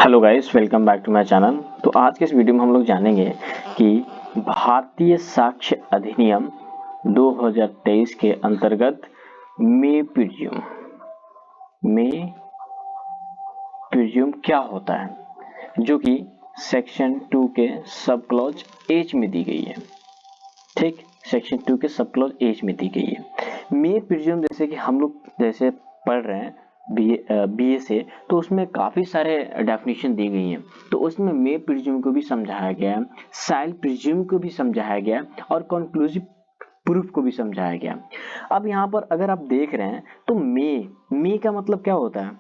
Hello guys, welcome back to my channel. तो आज के इस वीडियो में हम लोग जानेंगे कि भारतीय साक्ष्य अधिनियम 2023 के अंतर्गत मे प्रिज्यूम क्या होता है, जो कि सेक्शन 2 के सब क्लॉज एच में दी गई है। ठीक, सेक्शन 2 के सब क्लॉज एच में दी गई है। मे प्रिज्यूम जैसे कि हम लोग जैसे पढ़ रहे हैं बीए से, तो उसमें काफी सारे डेफिनेशन दी गई हैं। तो उसमें मे प्रिज्यूम को भी समझाया गया है, साइल प्रिज्यूम को भी समझाया गया और कंक्लूसिव प्रूफ को भी समझाया गया। अब यहाँ पर अगर आप देख रहे हैं तो मे का मतलब क्या होता है?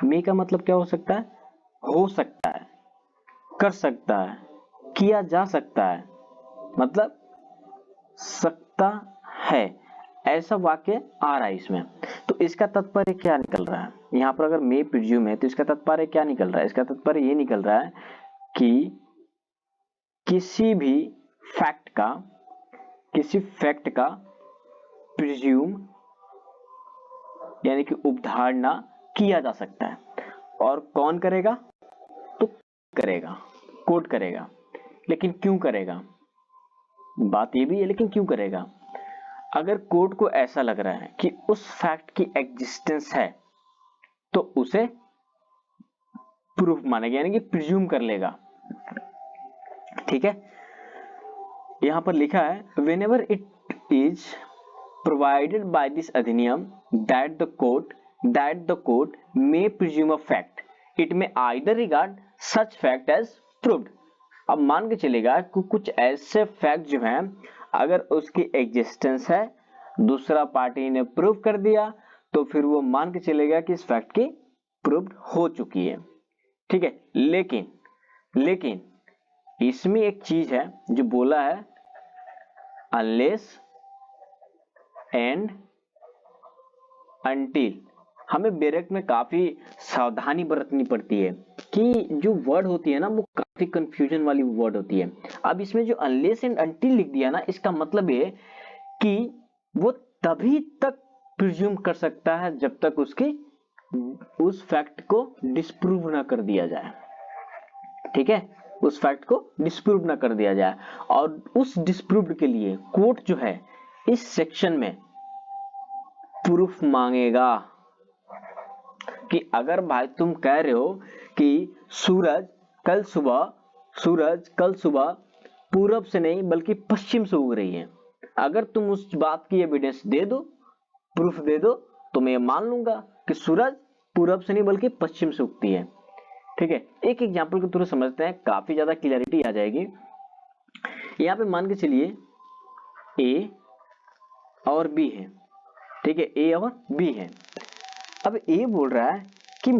मे का मतलब क्या हो सकता है? हो सकता है, कर सकता है, किया जा सकता है, मतलब सकता है, ऐसा वाक्य आ रहा है इसमें। तो इसका तात्पर्य क्या निकल रहा है? यहाँ पर अगर मे प्रिज्यूम है तो इसका तात्पर्य क्या निकल रहा है? इसका तात्पर्य ये निकल रहा है कि किसी भी फैक्ट का प्रिज्यूम यानी कि उपधारणा किया जा सकता है। और कौन करेगा? तो करेगा, कोर्ट करेगा। लेकिन क्यों करेगा? बात ये भी है, लेकिन क्यों करेगा? अगर कोर्ट को ऐसा लग रहा है कि उस फैक्ट की एग्जिस्टेंस है तो उसे प्रूफ मानेगा, यानी कि प्रिज्यूम कर लेगा। ठीक है, यहां पर लिखा है whenever it is provided by this अधिनियम that the court may presume a fact, it may either regard such fact as proved। अब मान के चलेगा कि कुछ ऐसे फैक्ट जो हैं, अगर उसकी एग्जिस्टेंस है, दूसरा पार्टी ने प्रूव कर दिया, तो फिर वो मान के चलेगा कि इस फैक्ट की प्रूव्ड हो चुकी है। ठीक है, लेकिन इसमें एक चीज है जो बोला है, अनलेस एंड अनटिल। हमें बैरक में काफी सावधानी बरतनी पड़ती है कि जो वर्ड होती है ना, वो काफी कंफ्यूजन वाली वर्ड होती है। अब इसमें जो अनलेस एंड अनटिल लिख दिया ना, इसका मतलब है कि वो तभी तक प्रिज्यूम कर सकता है जब तक उस फैक्ट को डिस्प्रूव ना कर दिया जाए। ठीक है, उस फैक्ट को डिस्प्रूव ना कर दिया जाए। और उस डिस्प्रूव्ड के लिए कोर्ट जो है इस सेक्शन में प्रूफ मांगेगा कि अगर भाई तुम कह रहे हो कि सूरज कल सुबह पूरब से नहीं बल्कि पश्चिम से उग रही है, अगर तुम उस बात की एविडेंस दे दो, प्रूफ दे दो, तो मैं मान लूंगा कि सूरज पूरब से नहीं बल्कि पश्चिम से उगती है। ठीक है, एक एग्जांपल के थ्रू समझते हैं, काफी ज्यादा क्लियरिटी आ जाएगी। यहाँ पे मान के चलिए ए और बी है। ठीक है, ए और बी है। अब ए बोल रहा है कि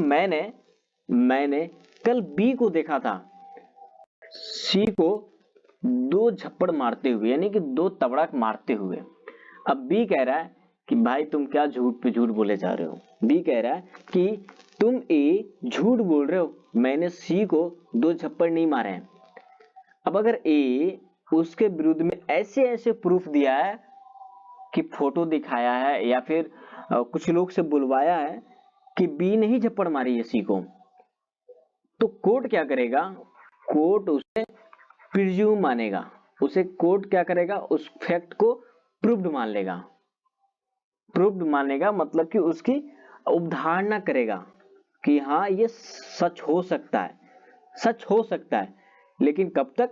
मैंने कल बी को देखा था सी को 2 झप्पड़ मारते हुए, यानी कि 2 तबड़क मारते हुए। अब बी कह रहा है कि भाई तुम क्या झूठ पे झूठ बोले जा रहे हो। बी कह रहा है कि तुम ए झूठ बोल रहे हो, मैंने सी को 2 झप्पड़ नहीं मारे हैं। अब अगर ए उसके विरुद्ध में ऐसे प्रूफ दिया है कि फोटो दिखाया है या फिर कुछ लोग से बुलवाया है कि बी ने ही झप्पड़ मारी है सी को, तो कोर्ट क्या करेगा? कोर्ट उसे प्रिज्यूम मानेगा। उसे कोर्ट क्या करेगा? उस फैक्ट को प्रूव्ड मान लेगा। प्रूव्ड मानेगा मतलब कि उसकी उपधारणा करेगा कि हाँ ये सच हो सकता है। लेकिन कब तक?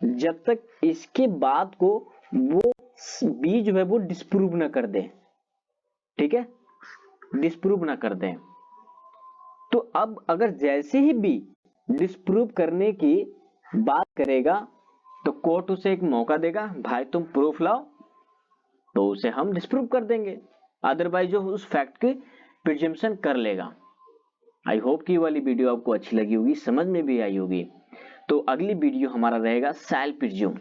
जब तक इसके बाद को वो बी जो है वो डिस्प्रूव ना कर दे। ठीक है, डिस्प्रूव ना कर दे। तो अब अगर जैसे ही बी डिस्प्रूव करने की बात करेगा तो कोर्ट उसे एक मौका देगा, भाई तुम प्रूफ लाओ, तो उसे हम डिस्प्रूव कर देंगे। अदरवाइज जो उस फैक्ट की प्रिजम्पशन कर लेगा। आई होप कि वाली वीडियो आपको अच्छी लगी होगी, समझ में भी आई होगी। तो अगली वीडियो हमारा रहेगा साइल प्रिज्यूम।